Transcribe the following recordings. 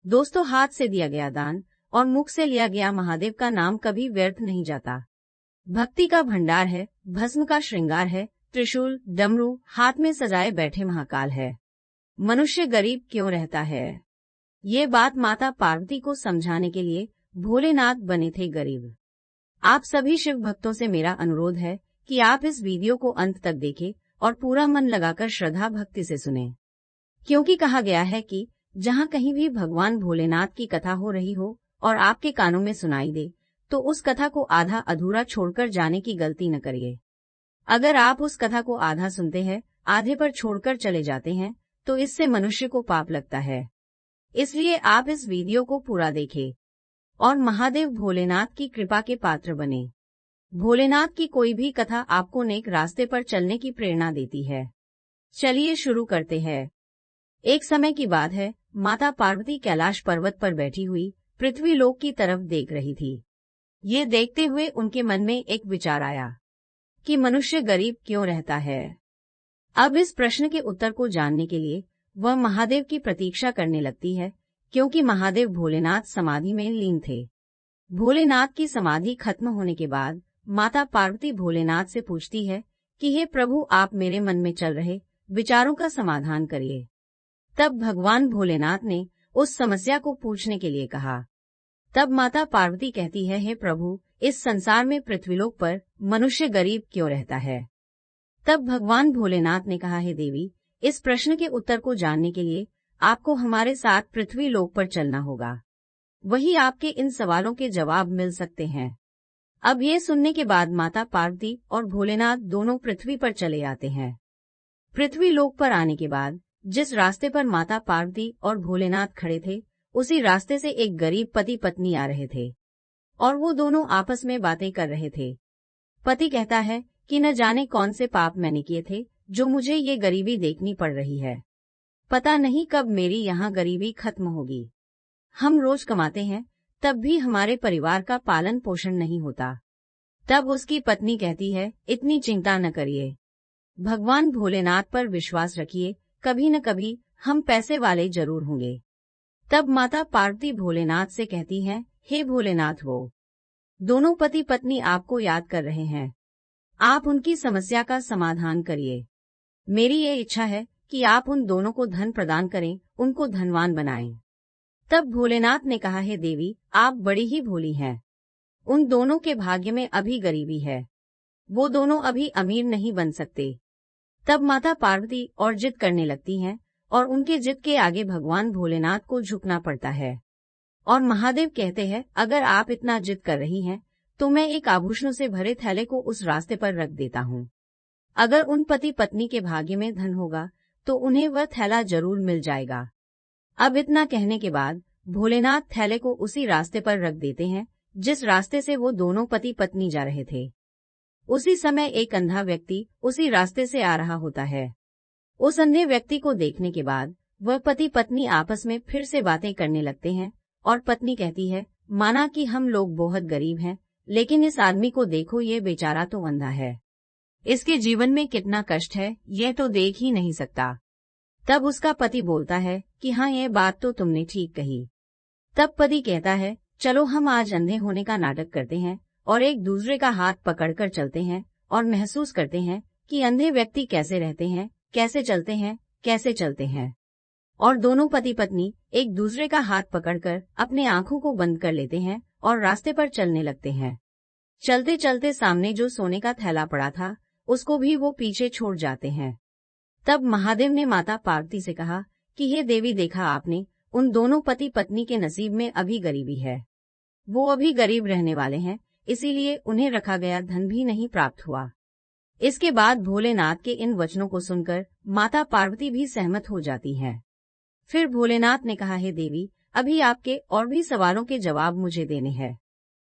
दोस्तों, हाथ से दिया गया दान और मुख से लिया गया महादेव का नाम कभी व्यर्थ नहीं जाता। भक्ति का भंडार है, भस्म का श्रृंगार है, त्रिशूल डमरू हाथ में सजाए बैठे महाकाल है। मनुष्य गरीब क्यों रहता है? ये बात माता पार्वती को समझाने के लिए भोलेनाथ बने थे गरीब। आप सभी शिव भक्तों से मेरा अनुरोध है कि आप इस वीडियो को अंत तक देखें और पूरा मन लगाकर श्रद्धा भक्ति से सुनें, क्योंकि कहा गया है कि जहाँ कहीं भी भगवान भोलेनाथ की कथा हो रही हो और आपके कानों में सुनाई दे, तो उस कथा को आधा अधूरा छोड़कर जाने की गलती न करिए। अगर आप उस कथा को आधा सुनते हैं, आधे पर छोड़कर चले जाते हैं, तो इससे मनुष्य को पाप लगता है। इसलिए आप इस वीडियो को पूरा देखें और महादेव भोलेनाथ की कृपा के पात्र बने। भोलेनाथ की कोई भी कथा आपको नेक रास्ते पर चलने की प्रेरणा देती है। चलिए शुरू करते हैं। एक समय की बात है, माता पार्वती कैलाश पर्वत पर बैठी हुई पृथ्वी लोक की तरफ देख रही थी। ये देखते हुए उनके मन में एक विचार आया कि मनुष्य गरीब क्यों रहता है। अब इस प्रश्न के उत्तर को जानने के लिए वह महादेव की प्रतीक्षा करने लगती है, क्योंकि महादेव भोलेनाथ समाधि में लीन थे। भोलेनाथ की समाधि खत्म होने के बाद माता पार्वती भोलेनाथ से पूछती है कि हे प्रभु, आप मेरे मन में चल रहे विचारों का समाधान करिए। तब भगवान भोलेनाथ ने उस समस्या को पूछने के लिए कहा। तब माता पार्वती कहती है, हे प्रभु, इस संसार में पृथ्वीलोक पर मनुष्य गरीब क्यों रहता है? तब भगवान भोलेनाथ ने कहा, हे देवी, इस प्रश्न के उत्तर को जानने के लिए आपको हमारे साथ पृथ्वी लोक पर चलना होगा। वही आपके इन सवालों के जवाब मिल सकते हैं। अब ये सुनने के बाद माता पार्वती और भोलेनाथ दोनों पृथ्वी पर चले आते हैं। पृथ्वी लोक पर आने के बाद जिस रास्ते पर माता पार्वती और भोलेनाथ खड़े थे, उसी रास्ते से एक गरीब पति पत्नी आ रहे थे और वो दोनों आपस में बातें कर रहे थे। पति कहता है कि न जाने कौन से पाप मैंने किए थे जो मुझे ये गरीबी देखनी पड़ रही है। पता नहीं कब मेरी यहाँ गरीबी खत्म होगी। हम रोज कमाते हैं, तब भी हमारे परिवार का पालन पोषण नहीं होता। तब उसकी पत्नी कहती है, इतनी चिंता न करिए, भगवान भोलेनाथ पर विश्वास रखिए, कभी न कभी हम पैसे वाले जरूर होंगे। तब माता पार्वती भोलेनाथ से कहती हैं, हे भोलेनाथ, वो दोनों पति पत्नी आपको याद कर रहे हैं, आप उनकी समस्या का समाधान करिए। मेरी ये इच्छा है कि आप उन दोनों को धन प्रदान करें, उनको धनवान बनाएं। तब भोलेनाथ ने कहा, हे देवी, आप बड़ी ही भोली हैं। उन दोनों के भाग्य में अभी गरीबी है, वो दोनों अभी अमीर नहीं बन सकते। तब माता पार्वती और जिद करने लगती हैं और उनके जिद के आगे भगवान भोलेनाथ को झुकना पड़ता है। और महादेव कहते हैं, अगर आप इतना जिद कर रही हैं, तो मैं एक आभूषणों से भरे थैले को उस रास्ते पर रख देता हूँ। अगर उन पति पत्नी के भाग्य में धन होगा तो उन्हें वह थैला जरूर मिल जाएगा। अब इतना कहने के बाद भोलेनाथ थैले को उसी रास्ते पर रख देते हैं जिस रास्ते से वो दोनों पति पत्नी जा रहे थे। उसी समय एक अंधा व्यक्ति उसी रास्ते से आ रहा होता है। उस अंधे व्यक्ति को देखने के बाद वह पति पत्नी आपस में फिर से बातें करने लगते हैं और पत्नी कहती है, माना कि हम लोग बहुत गरीब हैं, लेकिन इस आदमी को देखो, ये बेचारा तो अंधा है, इसके जीवन में कितना कष्ट है, यह तो देख ही नहीं सकता। तब उसका पति बोलता है कि हाँ, ये बात तो तुमने ठीक कही। तब पति कहता है, चलो हम आज अंधे होने का नाटक करते हैं और एक दूसरे का हाथ पकड़कर चलते हैं और महसूस करते हैं कि अंधे व्यक्ति कैसे रहते हैं, कैसे चलते हैं, कैसे चलते हैं। और दोनों पति पत्नी एक दूसरे का हाथ पकड़कर अपने आंखों को बंद कर लेते हैं और रास्ते पर चलने लगते हैं। चलते चलते सामने जो सोने का थैला पड़ा था, उसको भी वो पीछे छोड़ जाते हैं। तब महादेव ने माता पार्वती से कहा कि हे देवी, देखा आपने, उन दोनों पति पत्नी के नसीब में अभी गरीबी है, वो अभी गरीब रहने वाले हैं, इसीलिए उन्हें रखा गया धन भी नहीं प्राप्त हुआ। इसके बाद भोलेनाथ के इन वचनों को सुनकर माता पार्वती भी सहमत हो जाती हैं। फिर भोलेनाथ ने कहा, हे देवी, अभी आपके और भी सवालों के जवाब मुझे देने हैं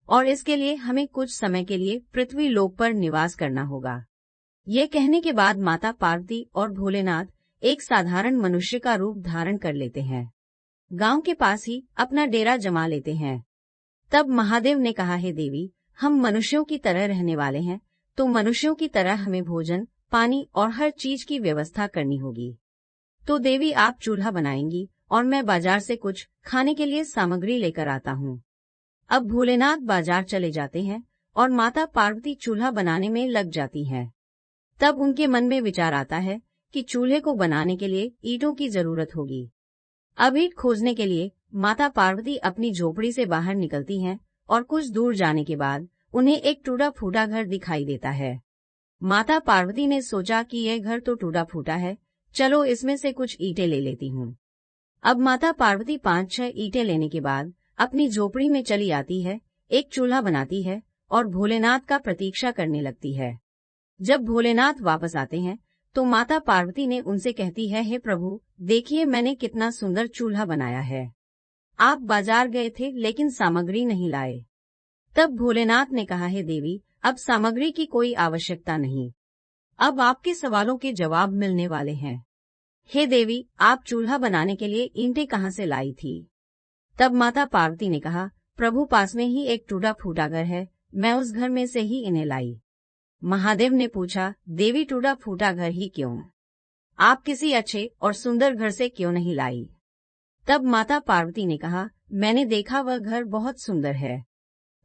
और इसके लिए हमें कुछ समय के लिए पृथ्वी लोक पर निवास करना होगा। ये कहने के बाद माता पार्वती और भोलेनाथ एक साधारण मनुष्य का रूप धारण कर लेते हैं। गांव के पास ही अपना डेरा जमा लेते हैं। तब महादेव ने कहा, हे देवी, हम मनुष्यों की तरह रहने वाले हैं, तो मनुष्यों की तरह हमें भोजन, पानी और हर चीज की व्यवस्था करनी होगी। तो देवी, आप चूल्हा बनाएंगी और मैं बाजार से कुछ खाने के लिए सामग्री लेकर आता हूँ। अब भोलेनाथ बाजार चले जाते हैं और माता पार्वती चूल्हा बनाने में लग जाती हैं। तब उनके मन में विचार आता है कि चूल्हे को बनाने के लिए ईंटों की जरूरत होगी। अब ईंट खोजने के लिए माता पार्वती अपनी झोपड़ी से बाहर निकलती हैं और कुछ दूर जाने के बाद उन्हें एक टूटा फूटा घर दिखाई देता है। माता पार्वती ने सोचा कि यह घर तो टूटा फूटा है, चलो इसमें से कुछ ईंटें ले लेती हूँ। अब माता पार्वती 5-6 ईंटें लेने के बाद अपनी झोपड़ी में चली आती है, एक चूल्हा बनाती है और भोलेनाथ का प्रतीक्षा करने लगती है। जब भोलेनाथ वापस आते हैं तो माता पार्वती ने उनसे कहती है, हे प्रभु, देखिए मैंने कितना सुंदर चूल्हा बनाया है। आप बाजार गए थे लेकिन सामग्री नहीं लाए। तब भोलेनाथ ने कहा, हे देवी, अब सामग्री की कोई आवश्यकता नहीं, अब आपके सवालों के जवाब मिलने वाले हैं। हे देवी, आप चूल्हा बनाने के लिए ईंटें कहाँ से लाई थी? तब माता पार्वती ने कहा, प्रभु, पास में ही एक टूटा फूटा घर है, मैं उस घर में से ही इन्हें लाई। महादेव ने पूछा, देवी, टूटा फूटा घर ही क्यों? आप किसी अच्छे और सुंदर घर से क्यों नहीं लाई? तब माता पार्वती ने कहा, मैंने देखा वह घर बहुत सुंदर है,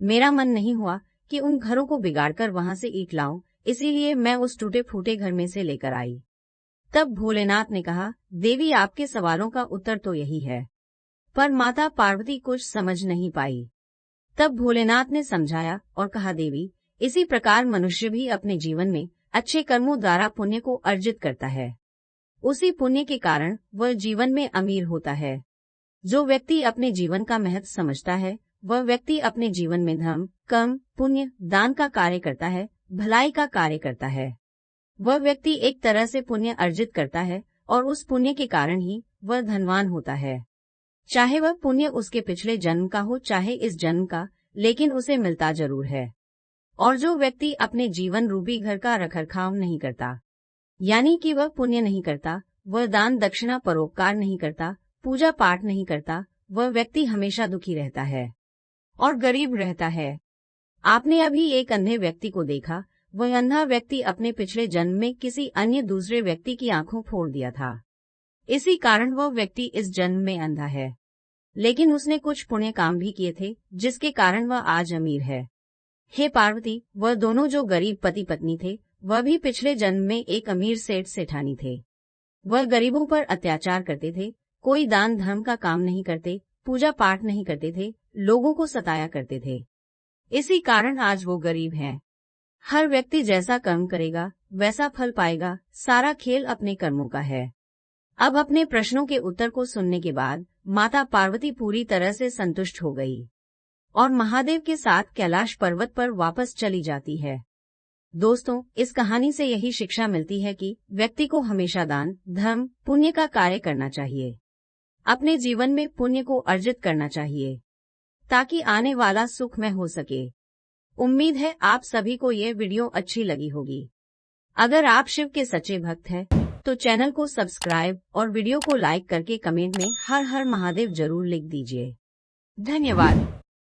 मेरा मन नहीं हुआ कि उन घरों को बिगाड़कर वहां से ईंट लाऊं, इसीलिए मैं उस टूटे फूटे घर में से लेकर आई। तब भोलेनाथ ने कहा, देवी, आपके सवालों का उत्तर तो यही है। पर माता पार्वती कुछ समझ नहीं पाई। तब भोलेनाथ ने समझाया और कहा, देवी, इसी प्रकार मनुष्य भी अपने जीवन में अच्छे कर्मों द्वारा पुण्य को अर्जित करता है। उसी पुण्य के कारण वह जीवन में अमीर होता है। जो व्यक्ति अपने जीवन का महत्व समझता है, वह व्यक्ति अपने जीवन में धर्म, कर्म, पुण्य, दान का कार्य करता है, भलाई का कार्य करता है। वह व्यक्ति एक तरह से पुण्य अर्जित करता है और उस पुण्य के कारण ही वह धनवान होता है। चाहे वह पुण्य उसके पिछले जन्म का हो चाहे इस जन्म का, लेकिन उसे मिलता जरूर है। और जो व्यक्ति अपने जीवन रूपी घर का रखरखाव नहीं करता, यानी कि वह पुण्य नहीं करता, वह दान दक्षिणा परोपकार नहीं करता, पूजा पाठ नहीं करता, वह व्यक्ति हमेशा दुखी रहता है और गरीब रहता है। आपने अभी एक अंधे व्यक्ति को देखा। वह अंधा व्यक्ति अपने पिछले जन्म में किसी अन्य दूसरे व्यक्ति की आंखों फोड़ दिया था, इसी कारण वह व्यक्ति इस जन्म में अंधा है। लेकिन उसने कुछ पुण्य काम भी किए थे जिसके कारण वह आज अमीर है। हे पार्वती, वह दोनों जो गरीब पति पत्नी थे, वह भी पिछले जन्म में एक अमीर सेठ सेठानी थे। वह गरीबों पर अत्याचार करते थे, कोई दान धर्म का काम नहीं करते, पूजा पाठ नहीं करते थे, लोगों को सताया करते थे। इसी कारण आज वो गरीब हैं। हर व्यक्ति जैसा कर्म करेगा वैसा फल पाएगा, सारा खेल अपने कर्मों का है। अब अपने प्रश्नों के उत्तर को सुनने के बाद माता पार्वती पूरी तरह से संतुष्ट हो गई और महादेव के साथ कैलाश पर्वत पर वापस चली जाती है। दोस्तों, इस कहानी से यही शिक्षा मिलती है कि व्यक्ति को हमेशा दान, धर्म, पुण्य का कार्य करना चाहिए। अपने जीवन में पुण्य को अर्जित करना चाहिए ताकि आने वाला सुखमय हो सके। उम्मीद है आप सभी को ये वीडियो अच्छी लगी होगी। अगर आप शिव के सच्चे भक्त हैं तो चैनल को सब्सक्राइब और वीडियो को लाइक करके कमेंट में हर हर महादेव जरूर लिख दीजिए। धन्यवाद।